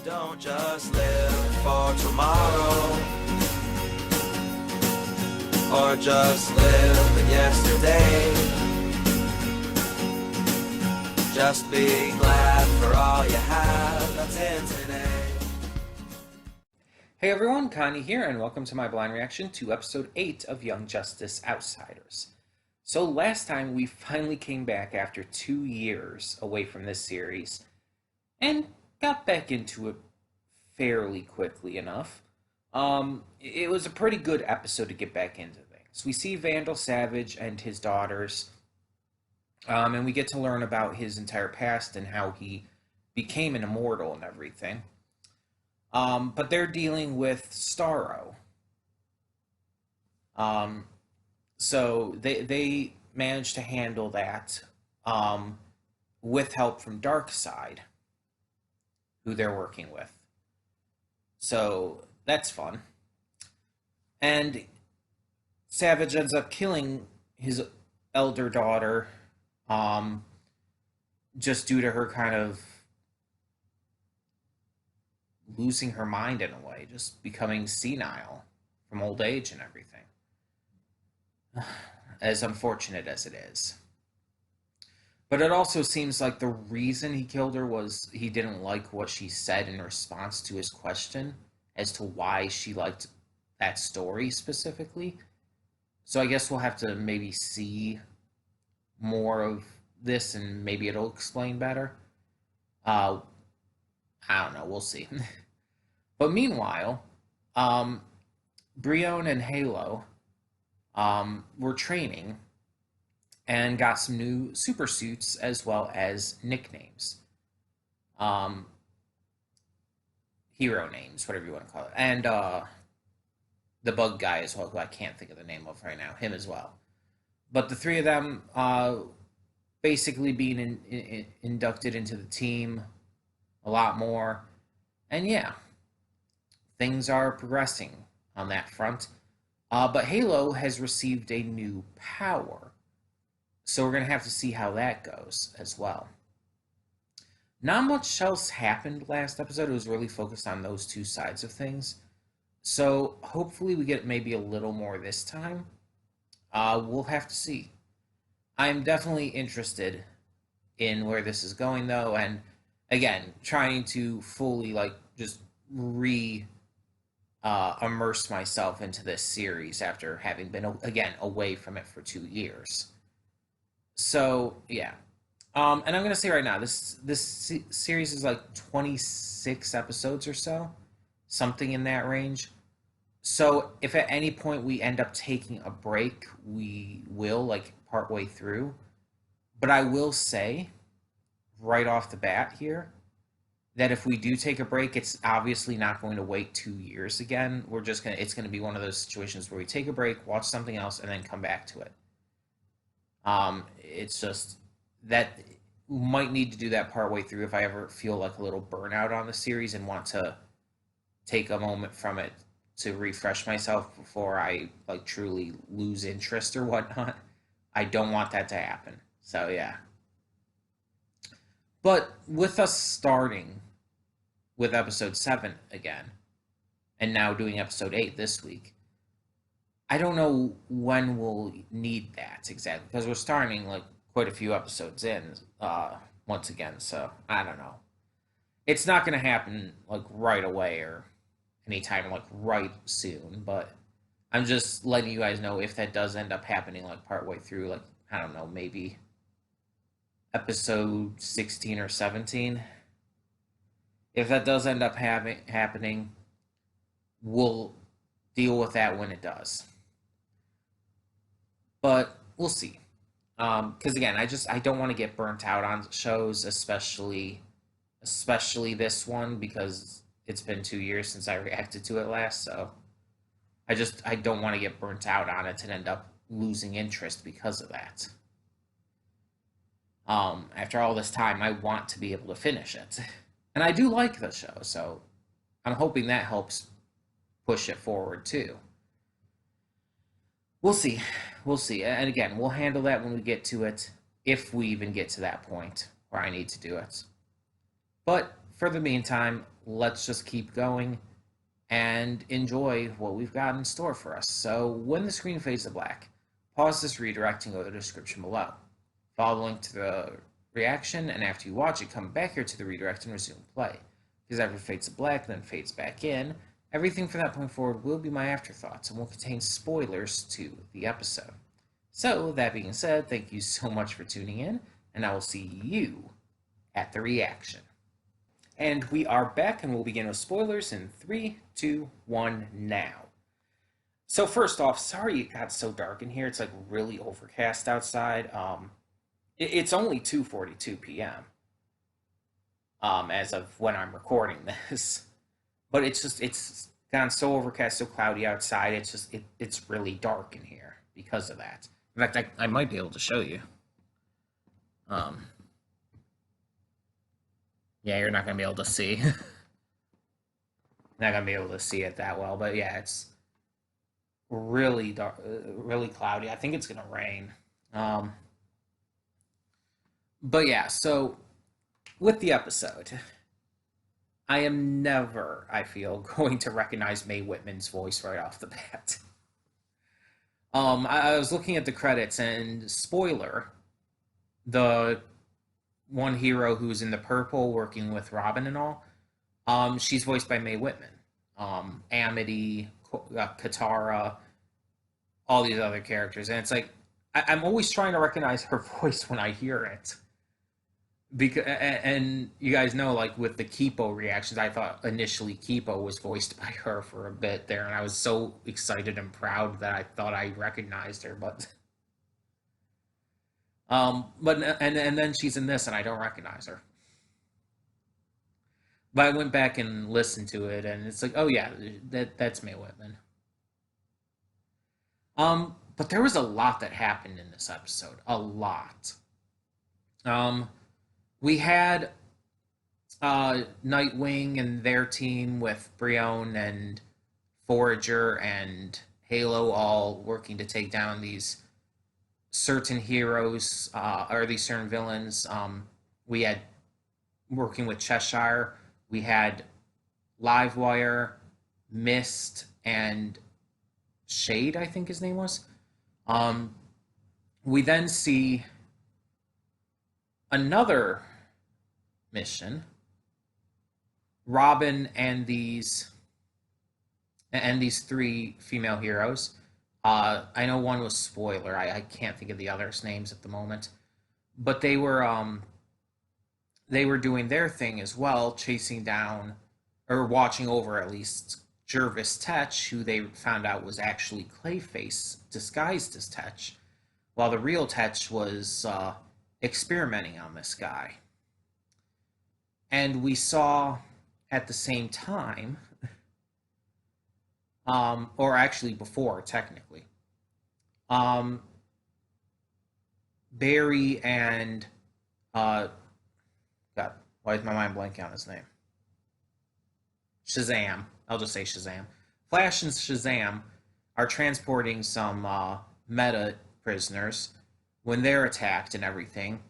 Don't just live for tomorrow, or just live in yesterday. Just be glad for all you have that's in today. Hey everyone, Connie here, and welcome to my blind reaction to episode 8 of Young Justice Outsiders. So last time we finally came back after 2 years away from this series, and got back into it fairly quickly enough. It was a pretty good episode to get back into things. We see Vandal Savage and his daughters, and we get to learn about his entire past and how he became an immortal and everything. But they're dealing with Starro. So they managed to handle that with help from Darkseid, who they're working with. So that's fun. And Savage ends up killing his elder daughter just due to her kind of losing her mind in a way, just becoming senile from old age and everything. As unfortunate as it is. But it also seems like the reason he killed her was he didn't like what she said in response to his question as to why she liked that story specifically. So I guess we'll have to maybe see more of this and maybe it'll explain better. I don't know, we'll see. But meanwhile, Brion and Halo were training and got some new super suits as well as nicknames. Hero names, whatever you want to call it. And the bug guy as well, who I can't think of the name of right now, him as well. But the three of them basically being inducted into the team a lot more. And yeah, things are progressing on that front. But Halo has received a new power. So we're going to have to see how that goes as well. Not much else happened last episode. It was really focused on those two sides of things. So hopefully we get maybe a little more this time. We'll have to see. I'm definitely interested in where this is going though. And again, trying to fully just immerse myself into this series after having been, again, away from it for 2 years. So, yeah. And I'm going to say right now, this series is like 26 episodes or so. Something in that range. So, if at any point we end up taking a break, we will, partway through. But I will say, right off the bat here, that if we do take a break, it's obviously not going to wait 2 years again. It's going to be one of those situations where we take a break, watch something else, and then come back to it. It's just that we might need to do that partway through if I ever feel like a little burnout on the series and want to take a moment from it to refresh myself before I truly lose interest or whatnot. I don't want that to happen. So yeah. But with us starting with episode 7 again, and now doing episode 8 this week, I don't know when we'll need that exactly, because we're starting quite a few episodes in once again, so I don't know. It's not going to happen right away or anytime right soon, but I'm just letting you guys know if that does end up happening partway through, I don't know, maybe episode 16 or 17. If that does end up happening, we'll deal with that when it does. But we'll see. Because again, I don't want to get burnt out on shows, especially this one, because it's been 2 years since I reacted to it last. So I don't want to get burnt out on it and end up losing interest because of that. After all this time, I want to be able to finish it. And I do like the show, so I'm hoping that helps push it forward too. We'll see. We'll see. And again, we'll handle that when we get to it, if we even get to that point where I need to do it. But for the meantime, let's just keep going and enjoy what we've got in store for us. So when the screen fades to black, pause this redirect and go to the description below. Follow the link to the reaction, and after you watch it, come back here to the redirect and resume play. Because after it fades to black, then fades back in, everything from that point forward will be my afterthoughts and will contain spoilers to the episode. So, that being said, thank you so much for tuning in, and I will see you at the reaction. And we are back, and we'll begin with spoilers in 3, 2, 1, now. So first off, sorry it got so dark in here. It's like really overcast outside. It's only 2:42 p.m. As of when I'm recording this, but it's gotten so overcast, so cloudy outside. It's really dark in here because of that. In fact, I might be able to show you. Yeah, you're not gonna be able to see. Not gonna be able to see it that well, but yeah, it's really dark, really cloudy. I think it's gonna rain. But yeah, so with the episode, I am never, I feel, going to recognize Mae Whitman's voice right off the bat. I was looking at the credits, and spoiler, the one hero who's in the purple working with Robin and all, she's voiced by Mae Whitman. Amity, Katara, all these other characters. And it's like, I'm always trying to recognize her voice when I hear it. Because, and you guys know, like, with the Kipo reactions, I thought initially Kipo was voiced by her for a bit there, and I was so excited and proud that I thought I recognized her, but... and then she's in this, and I don't recognize her. But I went back and listened to it, and it's like, oh yeah, that's Mae Whitman. But there was a lot that happened in this episode. A lot. We had Nightwing and their team with Brion and Forager and Halo all working to take down these certain heroes, or these certain villains. We had working with Cheshire. We had Livewire, Mist, and Shade, I think his name was. We then see another mission. Robin and these three female heroes. I know one was spoiler. I can't think of the others' names at the moment, but they were doing their thing as well, chasing down or watching over at least Jervis Tetch, who they found out was actually Clayface disguised as Tetch, while the real Tetch was experimenting on this guy. And we saw at the same time, or actually before, technically, Barry and, God, why is my mind blanking on his name? Shazam. I'll just say Shazam. Flash and Shazam are transporting some meta prisoners when they're attacked and everything.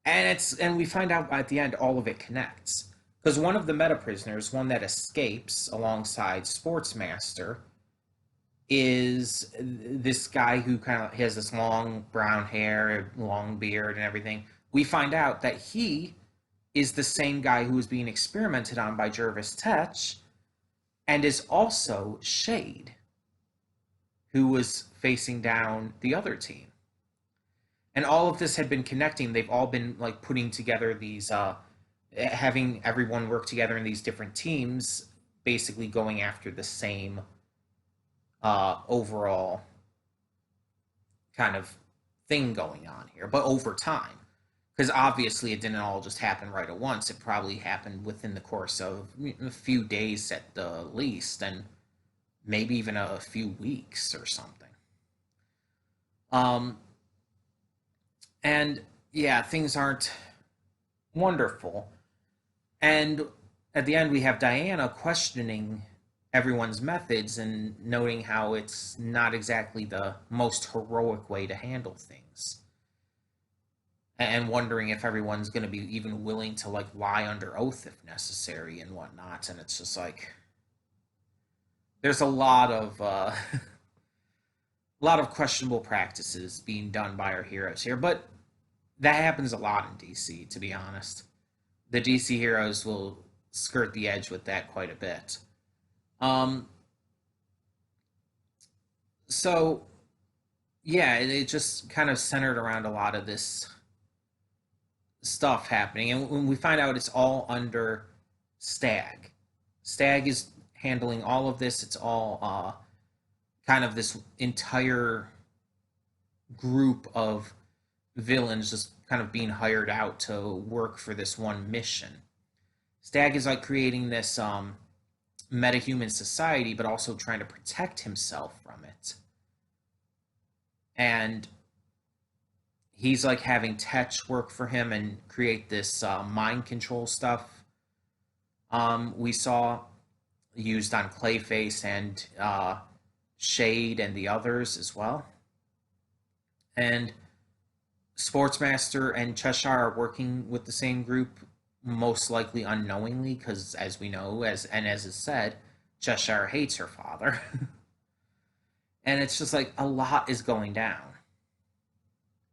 And we find out at the end all of it connects. Because one of the meta prisoners, one that escapes alongside Sportsmaster, is this guy who kind of has this long brown hair, long beard and everything. We find out that he is the same guy who was being experimented on by Jervis Tetch, and is also Shade, who was facing down the other team. And all of this had been connecting. They've all been like putting together these, having everyone work together in these different teams, basically going after the same overall kind of thing going on here, but over time. Because obviously it didn't all just happen right at once. It probably happened within the course of a few days at the least, and maybe even a few weeks or something. And yeah, things aren't wonderful. And at the end, we have Diana questioning everyone's methods and noting how it's not exactly the most heroic way to handle things. and wondering if everyone's going to be even willing to like lie under oath if necessary and whatnot. And it's just like there's a lot of a lot of questionable practices being done by our heroes here, but that happens a lot in DC, to be honest. The DC heroes will skirt the edge with that quite a bit. Um, so yeah, it just kind of centered around a lot of this stuff happening, and when we find out it's all under Stag. Stag is handling all of this. It's all kind of this entire group of villains just kind of being hired out to work for this one mission. Stag is like creating this metahuman society, but also trying to protect himself from it. And he's like having Tetch work for him and create this mind control stuff. We saw used on Clayface and Shade and the others as well. And Sportsmaster and Cheshire are working with the same group, most likely unknowingly, because as we know, as is said, Cheshire hates her father. And it's just like a lot is going down.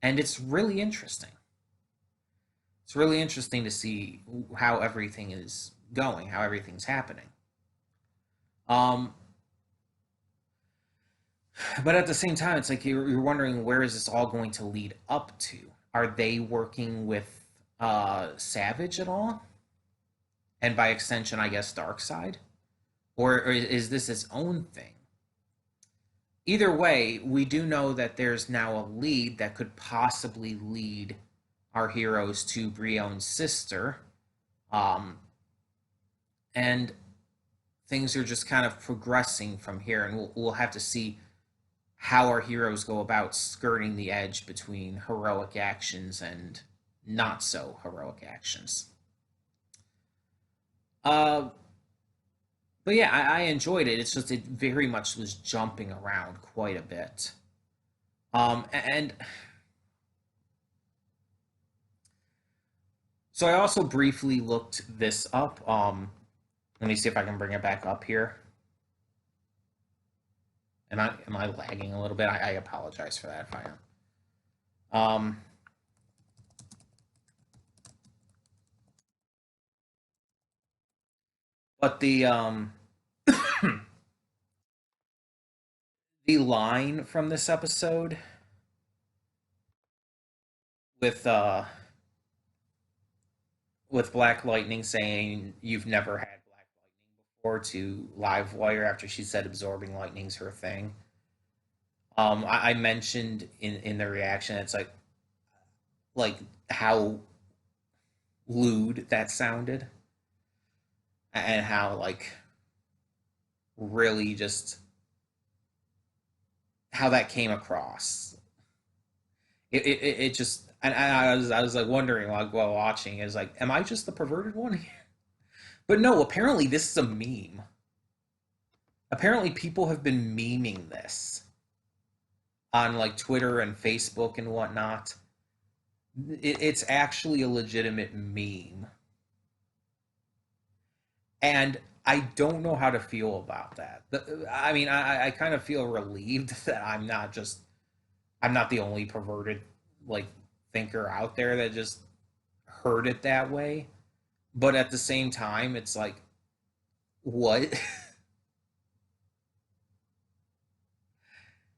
And it's really interesting. It's really interesting to see how everything is going, how everything's happening. Um, but at the same time, it's like you're wondering where is this all going to lead up to? Are they working with Savage at all? And by extension, I guess Darkseid? Or is this its own thing? Either way, we do know that there's now a lead that could possibly lead our heroes to Brion's sister. Um, and things are just kind of progressing from here, and we'll have to see how our heroes go about skirting the edge between heroic actions and not so heroic actions. Uh, but yeah, I enjoyed it. It's just it very much was jumping around quite a bit. And so I also briefly looked this up. Let me see if I can bring it back up here. Am I lagging a little bit? I apologize for that if I am. But the line from this episode with Black Lightning saying you've never had Black Lightning before to Livewire after she said absorbing lightning's her thing. I mentioned in the reaction it's like how lewd that sounded and how like really just how that came across. It just and I was like wondering like while watching is like am I just the perverted one here? But no, apparently this is a meme. Apparently people have been memeing this on like Twitter and Facebook and whatnot. It's actually a legitimate meme, and I don't know how to feel about that. I mean, I kind of feel relieved that I'm not the only perverted like thinker out there that just heard it that way. But at the same time, it's like, what?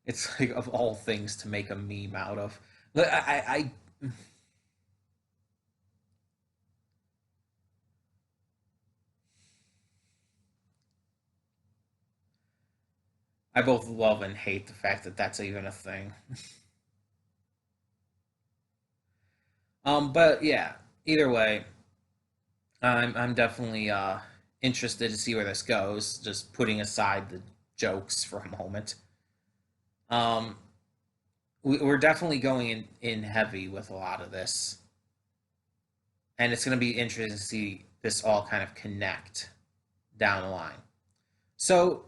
It's like of all things to make a meme out of. But I both love and hate the fact that that's even a thing. But yeah, either way, I'm definitely interested to see where this goes. Just putting aside the jokes for a moment. Um, we're definitely going in heavy with a lot of this, and it's going to be interesting to see this all kind of connect down the line. So,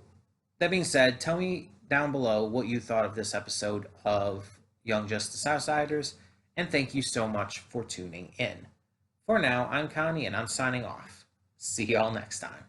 that being said, tell me down below what you thought of this episode of Young Justice Outsiders, and thank you so much for tuning in. For now, I'm Connie, and I'm signing off. See y'all next time.